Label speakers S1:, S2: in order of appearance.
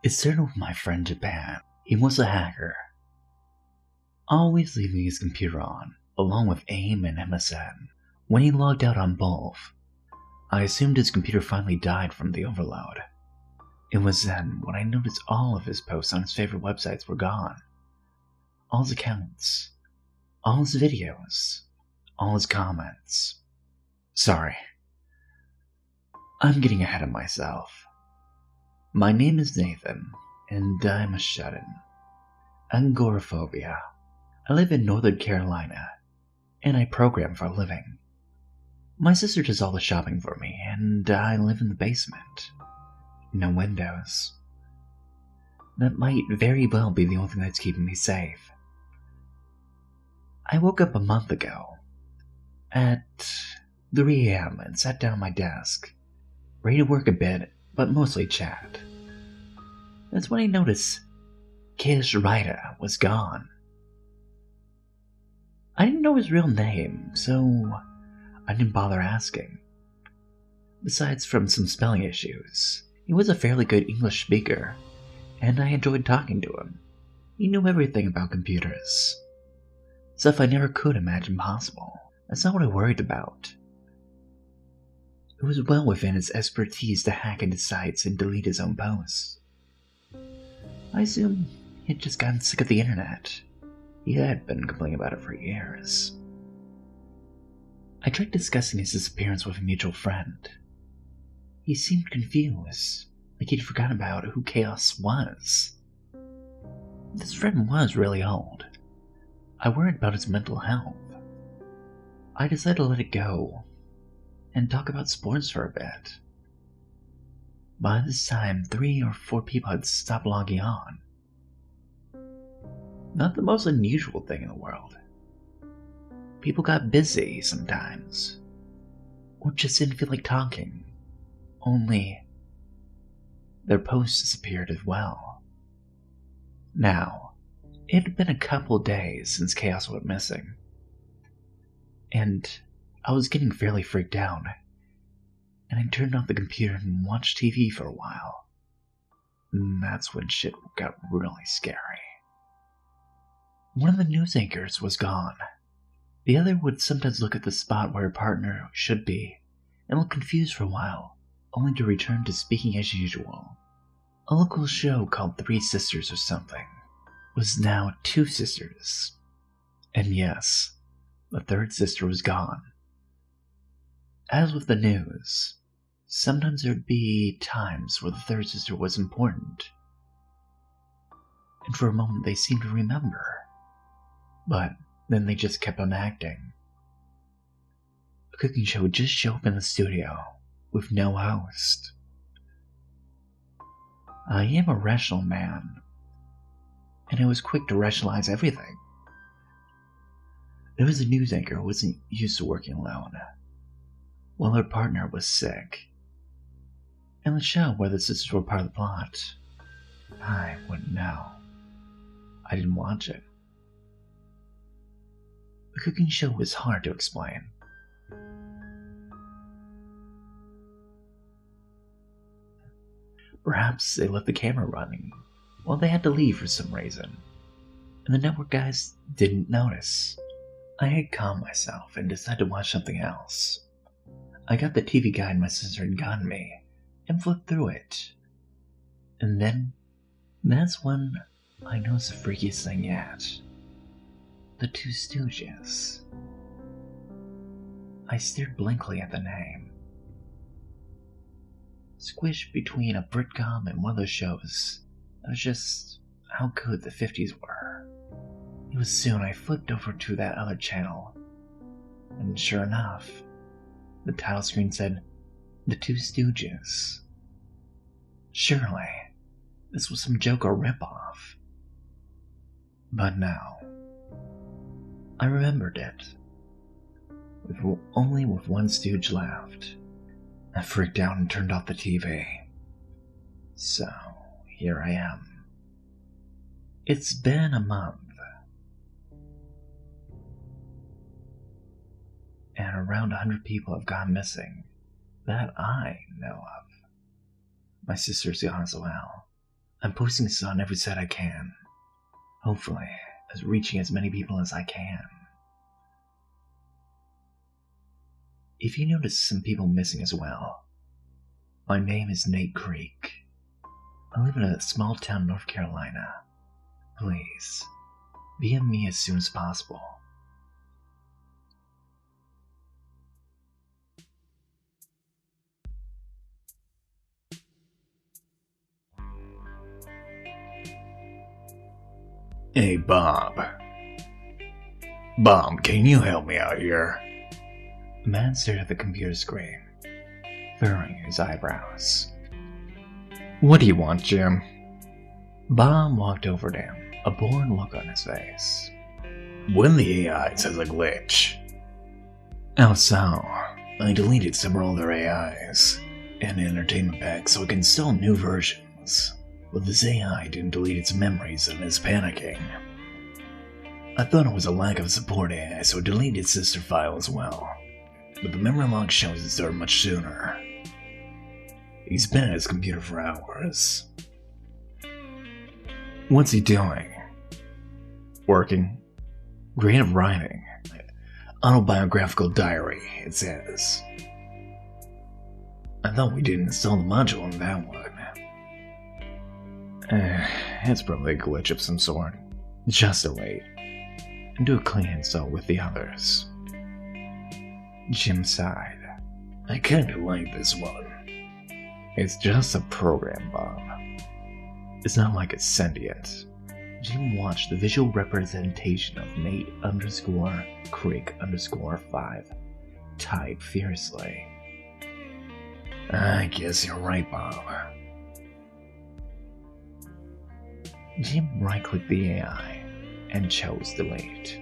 S1: It started with my friend Japan. He was a hacker, always leaving his computer on, along with AIM and MSN. When he logged out on both, I assumed his computer finally died from the overload. It was then when I noticed all of his posts on his favorite websites were gone. All his accounts, all his videos, all his comments. Sorry, I'm getting ahead of myself. My name is Nathan, and I'm a shut-in. Agoraphobia. I live in Northern Carolina, and I program for a living. My sister does all the shopping for me, and I live in the basement. No windows. That might very well be the only thing that's keeping me safe. I woke up a month ago, at 3 a.m. and sat down at my desk, ready to work a bit, but mostly chat. That's when I noticed KaosSrida was gone. I didn't know his real name, so I didn't bother asking. Besides from some spelling issues, he was a fairly good English speaker, and I enjoyed talking to him. He knew everything about computers. Stuff I never could imagine possible. That's not what I worried about. It was well within his expertise to hack into sites and delete his own posts. I assume he had just gotten sick of the internet. He had been complaining about it for years. I tried discussing his disappearance with a mutual friend. He seemed confused, like he'd forgotten about who Chaos was. This friend was really old. I worried about his mental health. I decided to let it go and talk about sports for a bit. By this time, 3 or 4 people had stopped logging on. Not the most unusual thing in the world. People got busy sometimes, or just didn't feel like talking. Only their posts disappeared as well. Now, it had been a couple days since Chaos went missing, and I was getting fairly freaked out, and I turned off the computer and watched TV for a while. And that's when shit got really scary. One of the news anchors was gone. The other would sometimes look at the spot where her partner should be, and look confused for a while, only to return to speaking as usual. A local show called 3 Sisters or something was now 2 sisters. And yes, the 3rd sister was gone. As with the news, sometimes there'd be times where the 3rd sister was important. And for a moment they seemed to remember. But then they just kept on acting. A cooking show would just show up in the studio, with no host. I am a rational man, and I was quick to rationalize everything. There was a news anchor who wasn't used to working alone, while her partner was sick. And the show where the sisters were part of the plot, I wouldn't know. I didn't watch it. The cooking show was hard to explain. Perhaps they left the camera running while they had to leave for some reason, and the network guys didn't notice. I had calmed myself and decided to watch something else. I got the TV guide my sister had gotten me and flipped through it. And then, that's when I noticed the freakiest thing yet. The 2 Stooges. I stared blankly at the name. Squished between a Britcom and one of those shows, that was just how good the 50s were. It was soon I flipped over to that other channel, and sure enough, the title screen said, The 2 Stooges. Surely, this was some joke or ripoff. But no. I remembered it. Only with 1 stooge left. I freaked out and turned off the TV. So, here I am. It's been a month. And around 100 people have gone missing that I know of. My sister's gone as well. I'm posting this on every site I can. Hopefully, as reaching as many people as I can. If you notice some people missing as well, my name is Nate Creek. I live in a small town in North Carolina. Please, DM me as soon as possible.
S2: Hey, Bob. Bob, can you help me out here?
S1: The man stared at the computer screen, furrowing his eyebrows.
S2: What do you want, Jim?
S1: Bob walked over to him, a bored look on his face.
S2: When the AI says a glitch.
S1: How so?
S2: I deleted several other AIs and entertainment packs so I can install new versions. But this AI didn't delete its memories and is panicking. I thought it was a lack of support AI, so I deleted its sister file as well. But the memory log shows it started much sooner. He's been at his computer for hours.
S1: What's he doing?
S2: Working.
S1: Creative writing.
S2: Autobiographical diary, it says. I thought we didn't install the module on that one.
S1: It's probably a glitch of some sort. Just wait, and do a clean install with the others. Jim sighed.
S2: I kinda like this one.
S1: It's just a program, Bob. It's not like it's sentient. Jim watched the visual representation of Nate_Creek_5 type fiercely.
S2: I guess you're right, Bob.
S1: Jim right-clicked the AI and chose delete.